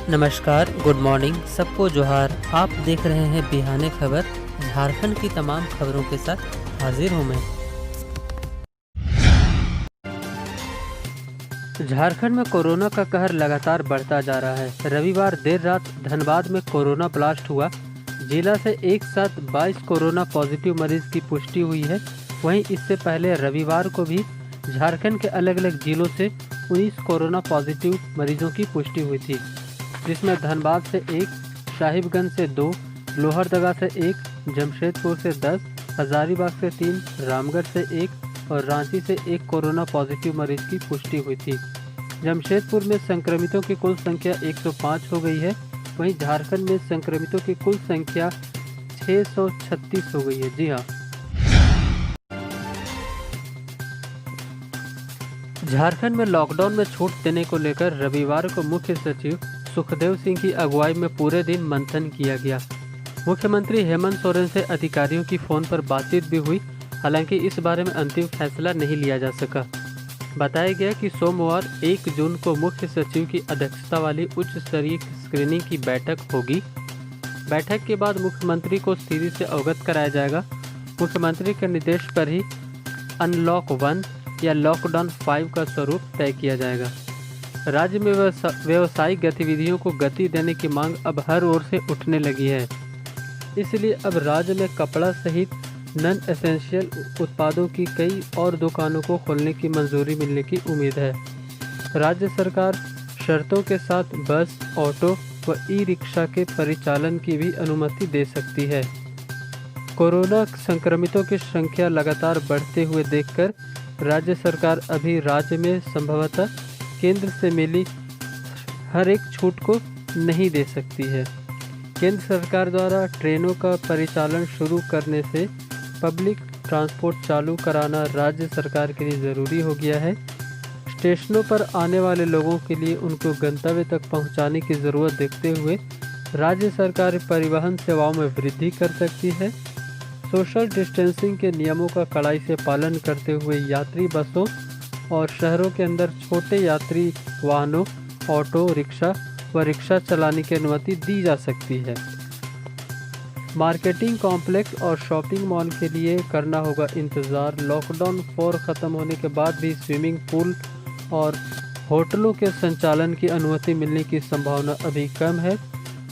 नमस्कार, good morning, सबको जोहार। आप देख रहे हैं बिहाने खबर। झारखंड की तमाम खबरों के साथ हाजिर हूं मैं। झारखंड में कोरोना का कहर लगातार बढ़ता जा रहा है। रविवार देर रात धनबाद में कोरोना ब्लास्ट हुआ। जिला से एक साथ 22 कोरोना पॉजिटिव मरीज की पुष्टि हुई है। वहीं इससे पहले रविवार को भी झारखंड के अलग अलग जिलों से 19 कोरोना पॉजिटिव मरीजों की पुष्टि हुई थी, जिसमें धनबाद से 1, साहिबगंज से 2, लोहरदगा से 1, जमशेदपुर से 10, हजारीबाग से 3, रामगढ़ से 1 और रांची से 1 कोरोना पॉजिटिव मरीज की पुष्टि हुई थी। जमशेदपुर में संक्रमितों की कुल संख्या 105 हो गई है। वहीं झारखंड में संक्रमितों की कुल संख्या 636 हो गई है। जी हाँ, झारखंड में लॉकडाउन में छूट देने को लेकर रविवार को मुख्य सचिव सुखदेव सिंह की अगुवाई में पूरे दिन मंथन किया गया। मुख्यमंत्री हेमंत सोरेन से अधिकारियों की फ़ोन पर बातचीत भी हुई, हालांकि इस बारे में अंतिम फैसला नहीं लिया जा सका। बताया गया कि सोमवार 1 जून को मुख्य सचिव की अध्यक्षता वाली उच्च स्तरीय स्क्रीनिंग की बैठक होगी। बैठक के बाद मुख्यमंत्री को स्थिति से अवगत कराया जाएगा। मुख्यमंत्री के निर्देश पर ही अनलॉक 1 या लॉकडाउन 5 का स्वरूप तय किया जाएगा। राज्य में व्यावसायिक गतिविधियों को गति देने की मांग अब हर ओर से उठने लगी है। इसलिए अब राज्य में कपड़ा सहित नॉन एसेंशियल उत्पादों की कई और दुकानों को खोलने की मंजूरी मिलने की उम्मीद है। राज्य सरकार शर्तों के साथ बस, ऑटो व ई-रिक्शा के परिचालन की भी अनुमति दे सकती है। कोरोना संक्रमितों की संख्या लगातार बढ़ते हुए देखकर राज्य सरकार अभी राज्य में संभवतः केंद्र से मिली हर एक छूट को नहीं दे सकती है। केंद्र सरकार द्वारा ट्रेनों का परिचालन शुरू करने से पब्लिक ट्रांसपोर्ट चालू कराना राज्य सरकार के लिए ज़रूरी हो गया है। स्टेशनों पर आने वाले लोगों के लिए उनको गंतव्य तक पहुंचाने की ज़रूरत देखते हुए राज्य सरकार परिवहन सेवाओं में वृद्धि कर सकती है। सोशल डिस्टेंसिंग के नियमों का कड़ाई से पालन करते हुए यात्री बसों और शहरों के अंदर छोटे यात्री वाहनों, ऑटो रिक्शा व रिक्शा चलाने की अनुमति दी जा सकती है। मार्केटिंग कॉम्प्लेक्स और शॉपिंग मॉल के लिए करना होगा इंतज़ार। लॉकडाउन 4 ख़त्म होने के बाद भी स्विमिंग पूल और होटलों के संचालन की अनुमति मिलने की संभावना अभी कम है।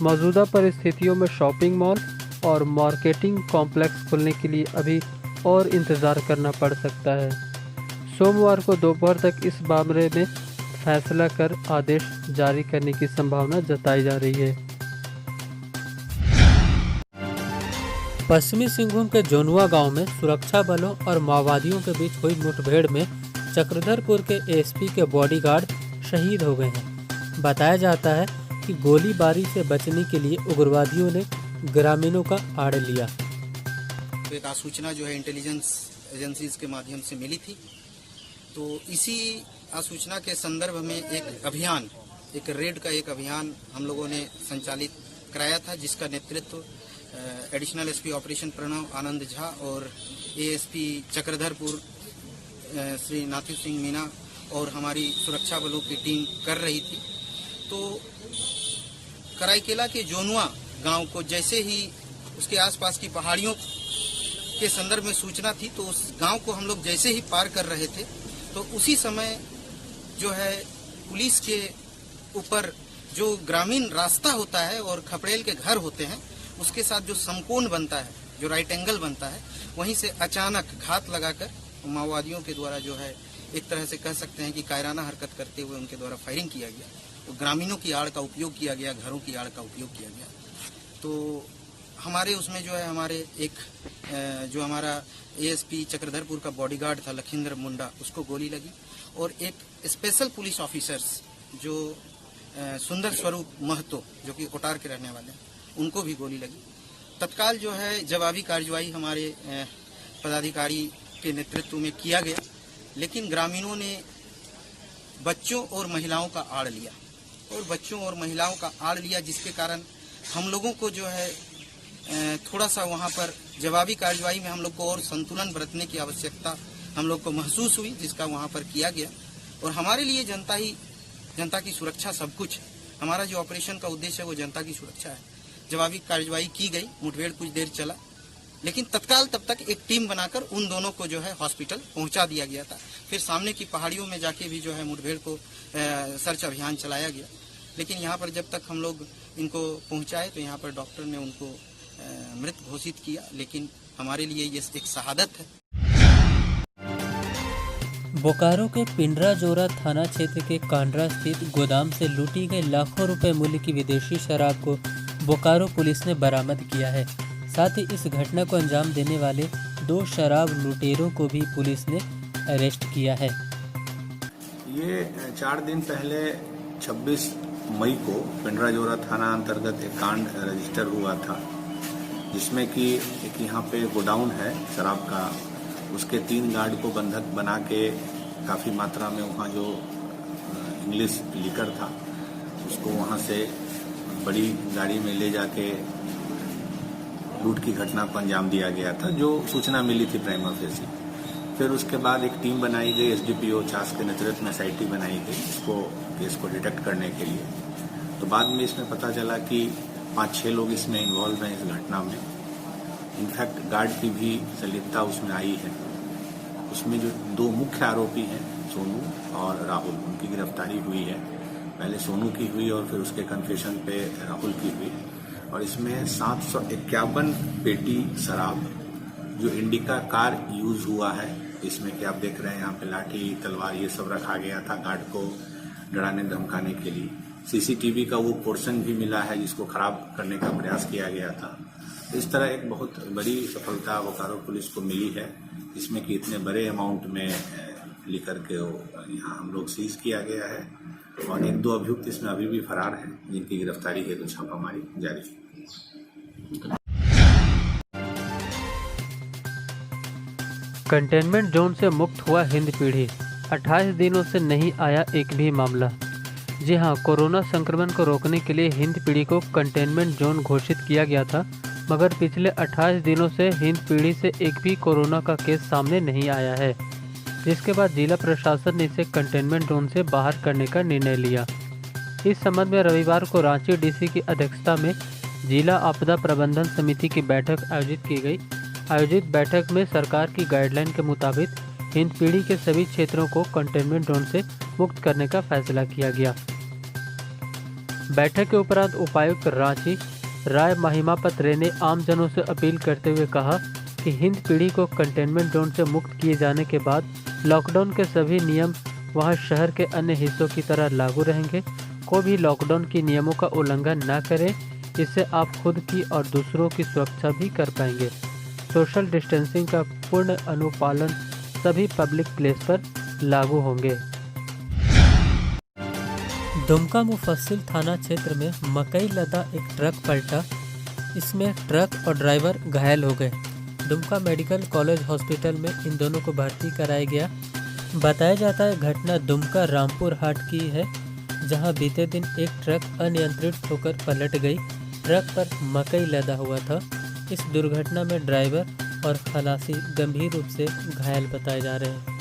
मौजूदा परिस्थितियों में शॉपिंग मॉल और मार्केटिंग कॉम्प्लेक्स खुलने के लिए अभी और इंतज़ार करना पड़ सकता है। सोमवार को दोपहर तक इस मामले में फैसला कर आदेश जारी करने की संभावना जताई जा रही है। पश्चिमी सिंहभूम के जोनुआ गांव में सुरक्षा बलों और माओवादियों के बीच हुई मुठभेड़ में चक्रधरपुर के एसपी के बॉडीगार्ड शहीद हो गए हैं। बताया जाता है कि गोलीबारी से बचने के लिए उग्रवादियों ने ग्रामीणों का आड़ लिया। एक सूचना जो है इंटेलिजेंस एजेंसीज के माध्यम से मिली थी, तो इसी सूचना के संदर्भ में एक रेड का एक अभियान हम लोगों ने संचालित कराया था, जिसका नेतृत्व एडिशनल एसपी ऑपरेशन प्रणव आनंद झा और एएसपी चक्रधरपुर श्री नाथू सिंह मीना और हमारी सुरक्षा बलों की टीम कर रही थी। तो कराईकेला के जोनुआ गांव को जैसे ही उसके आसपास की पहाड़ियों के संदर्भ में सूचना थी, तो उस गांव को हम लोग जैसे ही पार कर रहे थे, तो उसी समय जो है पुलिस के ऊपर जो ग्रामीण रास्ता होता है और खपड़ेल के घर होते हैं, उसके साथ जो समकोण बनता है, जो राइट एंगल बनता है, वहीं से अचानक घात लगाकर माओवादियों के द्वारा जो है एक तरह से कह सकते हैं कि कायराना हरकत करते हुए उनके द्वारा फायरिंग किया गया। तो ग्रामीणों की आड़ का उपयोग किया गया, घरों की आड़ का उपयोग किया गया। तो हमारे उसमें जो है हमारे जो हमारा एएसपी चक्रधरपुर का बॉडीगार्ड था लखिंदर मुंडा, उसको गोली लगी और एक स्पेशल पुलिस ऑफिसर्स जो सुंदर स्वरूप महतो, जो कि कोटार के रहने वाले हैं, उनको भी गोली लगी। तत्काल जो है जवाबी कार्रवाई हमारे पदाधिकारी के नेतृत्व में किया गया, लेकिन ग्रामीणों ने बच्चों और महिलाओं का आड़ लिया, जिसके कारण हम लोगों को जो है थोड़ा सा वहाँ पर जवाबी कार्रवाई में हम लोग को और संतुलन बरतने की आवश्यकता हम लोग को महसूस हुई, जिसका वहाँ पर किया गया। और हमारे लिए जनता की सुरक्षा सब कुछ है। हमारा जो ऑपरेशन का उद्देश्य है वो जनता की सुरक्षा है। जवाबी कार्रवाई की गई, मुठभेड़ कुछ देर चला, लेकिन तत्काल तब तक एक टीम बनाकर उन दोनों को जो है हॉस्पिटल पहुंचा दिया गया था। फिर सामने की पहाड़ियों में जाके भी जो है मुठभेड़ को सर्च अभियान चलाया गया, लेकिन यहाँ पर जब तक हम लोग इनको पहुंचाए तो यहाँ पर डॉक्टर ने उनको मृत घोषित किया, लेकिन हमारे लिए ये एक शहादत है। बोकारो के पिंडराजोरा थाना क्षेत्र के कांड्रा स्थित गोदाम से लूटी गई लाखों रुपए मूल्य की विदेशी शराब को बोकारो पुलिस ने बरामद किया है। साथ ही इस घटना को अंजाम देने वाले 2 शराब लुटेरों को भी पुलिस ने अरेस्ट किया है। ये 4 दिन पहले 26 मई को पिंडराजोरा थाना अंतर्गत एक कांड रजिस्टर हुआ था, जिसमें कि एक यहाँ पे गोडाउन है शराब का, उसके 3 गार्ड को बंधक बना के काफ़ी मात्रा में वहाँ जो इंग्लिश लीकर था उसको वहाँ से बड़ी गाड़ी में ले जाके लूट की घटना को अंजाम दिया गया था, जो सूचना मिली थी प्राइमा फेसी। फिर उसके बाद एक टीम बनाई गई, एसडीपीओ चास के नेतृत्व में एसआईटी बनाई गई इसको केस को डिटेक्ट करने के लिए। तो बाद में इसमें पता चला कि 5-6 लोग इसमें इन्वॉल्व हैं इस घटना में। इनफैक्ट गार्ड की भी संलिप्तता उसमें आई है। उसमें जो 2 मुख्य आरोपी हैं सोनू और राहुल, उनकी गिरफ्तारी हुई है। पहले सोनू की हुई और फिर उसके कन्फेशन पे राहुल की हुई। और इसमें 751 पेटी शराब जो इंडिका कार यूज हुआ है, इसमें कि आप देख रहे हैं यहाँ पे लाठी तलवार ये सब रखा गया था गार्ड को डराने धमकाने के लिए। सीसीटीवी का वो पोर्शन भी मिला है जिसको खराब करने का प्रयास किया गया था। इस तरह एक बहुत बड़ी सफलता बोकारो पुलिस को मिली है, इसमें कि इतने बड़े अमाउंट में लेकर के यहाँ हम लोग सीज किया गया है और 1-2 अभियुक्त इसमें अभी भी फरार हैं, जिनकी गिरफ्तारी हेतु छापामारी जारी है। कंटेनमेंट जोन से मुक्त हुआ हिंदपीढ़ी, 28 दिनों से नहीं आया एक भी मामला। जी हां, कोरोना संक्रमण को रोकने के लिए हिंदपीढ़ी को कंटेनमेंट जोन घोषित किया गया था, मगर पिछले 28 दिनों से हिंदपीढ़ी से एक भी कोरोना का केस सामने नहीं आया है, जिसके बाद जिला प्रशासन ने इसे कंटेनमेंट जोन से बाहर करने का निर्णय लिया। इस संबंध में रविवार को रांची डीसी की अध्यक्षता में जिला आपदा प्रबंधन समिति की बैठक आयोजित की गई। आयोजित बैठक में सरकार की गाइडलाइन के मुताबिक हिंदपीढ़ी के सभी क्षेत्रों को कंटेनमेंट जोन से मुक्त करने का फैसला किया गया। बैठक के उपरांत उपायुक्त रांची राय महिमापत रे ने आमजनों से अपील करते हुए कहा कि हिंदपीढ़ी को कंटेनमेंट जोन से मुक्त किए जाने के बाद लॉकडाउन के सभी नियम वहां शहर के अन्य हिस्सों की तरह लागू रहेंगे। कोई भी लॉकडाउन के नियमों का उल्लंघन न करें, इससे आप खुद की और दूसरों की सुरक्षा भी कर पाएंगे। सोशल डिस्टेंसिंग का पूर्ण अनुपालन सभी पब्लिक प्लेस पर लागू होंगे। दुमका मुफस्सिल थाना क्षेत्र में मकई लदा एक ट्रक पलटा, इसमें ट्रक और ड्राइवर घायल हो गए। दुमका मेडिकल कॉलेज हॉस्पिटल में इन दोनों को भर्ती कराया गया। बताया जाता है घटना दुमका रामपुर हाट की है, जहां बीते दिन एक ट्रक अनियंत्रित होकर पलट गई। ट्रक पर मकई लदा हुआ था। इस दुर्घटना में ड्राइवर और खलासी गंभीर रूप से घायल बताए जा रहे हैं।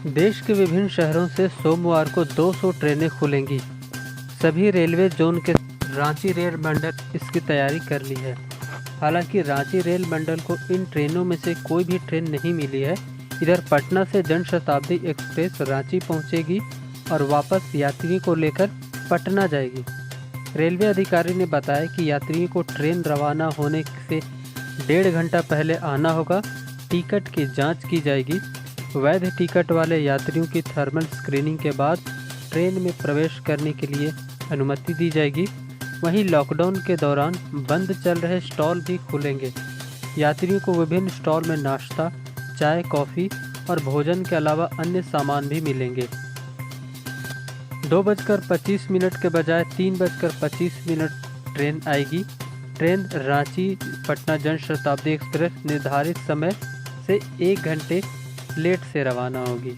देश के विभिन्न शहरों से सोमवार को 200 ट्रेनें खुलेंगी। सभी रेलवे जोन के रांची रेल मंडल इसकी तैयारी कर ली है। हालांकि रांची रेल मंडल को इन ट्रेनों में से कोई भी ट्रेन नहीं मिली है। इधर पटना से जनशताब्दी एक्सप्रेस रांची पहुंचेगी और वापस यात्रियों को लेकर पटना जाएगी। रेलवे अधिकारी ने बताया कि यात्रियों को ट्रेन रवाना होने से 1.5 घंटा पहले आना होगा। टिकट की जाँच की जाएगी। वैध टिकट वाले यात्रियों की थर्मल स्क्रीनिंग के बाद ट्रेन में प्रवेश करने के लिए अनुमति दी जाएगी। वहीं लॉकडाउन के दौरान बंद चल रहे स्टॉल भी खुलेंगे। यात्रियों को विभिन्न स्टॉल में नाश्ता, चाय, कॉफ़ी और भोजन के अलावा अन्य सामान भी मिलेंगे। 2:25 के बजाय 3:25 ट्रेन आएगी। ट्रेन रांची पटना जन शताब्दी एक्सप्रेस निर्धारित समय से 1 घंटे लेट से रवाना होगी।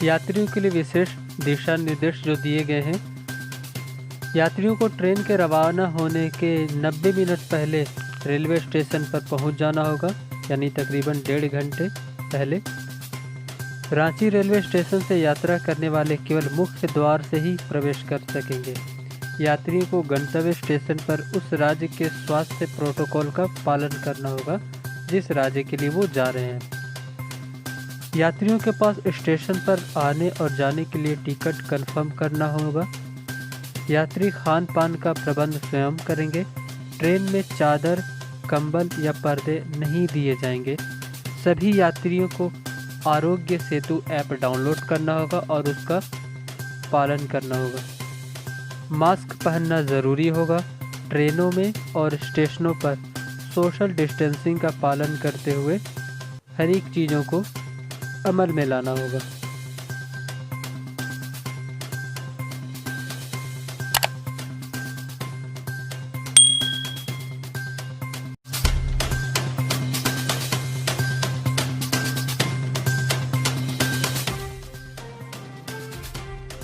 यात्रियों के लिए विशेष दिशा निर्देश जो दिए गए हैं, यात्रियों को ट्रेन के रवाना होने के 90 मिनट पहले रेलवे स्टेशन पर पहुंच जाना होगा, यानी तकरीबन 1.5 घंटे पहले। रांची रेलवे स्टेशन से यात्रा करने वाले केवल मुख्य द्वार से ही प्रवेश कर सकेंगे। यात्रियों को गंतव्य स्टेशन पर उस राज्य के स्वास्थ्य प्रोटोकॉल का पालन करना होगा जिस राज्य के लिए वो जा रहे हैं। यात्रियों के पास स्टेशन पर आने और जाने के लिए टिकट कंफर्म करना होगा। यात्री खान पान का प्रबंध स्वयं करेंगे। ट्रेन में चादर, कंबल या पर्दे नहीं दिए जाएंगे। सभी यात्रियों को आरोग्य सेतु ऐप डाउनलोड करना होगा और उसका पालन करना होगा। मास्क पहनना ज़रूरी होगा। ट्रेनों में और स्टेशनों पर सोशल डिस्टेंसिंग का पालन करते हुए हर एक चीज़ों को अमल में लाना होगा।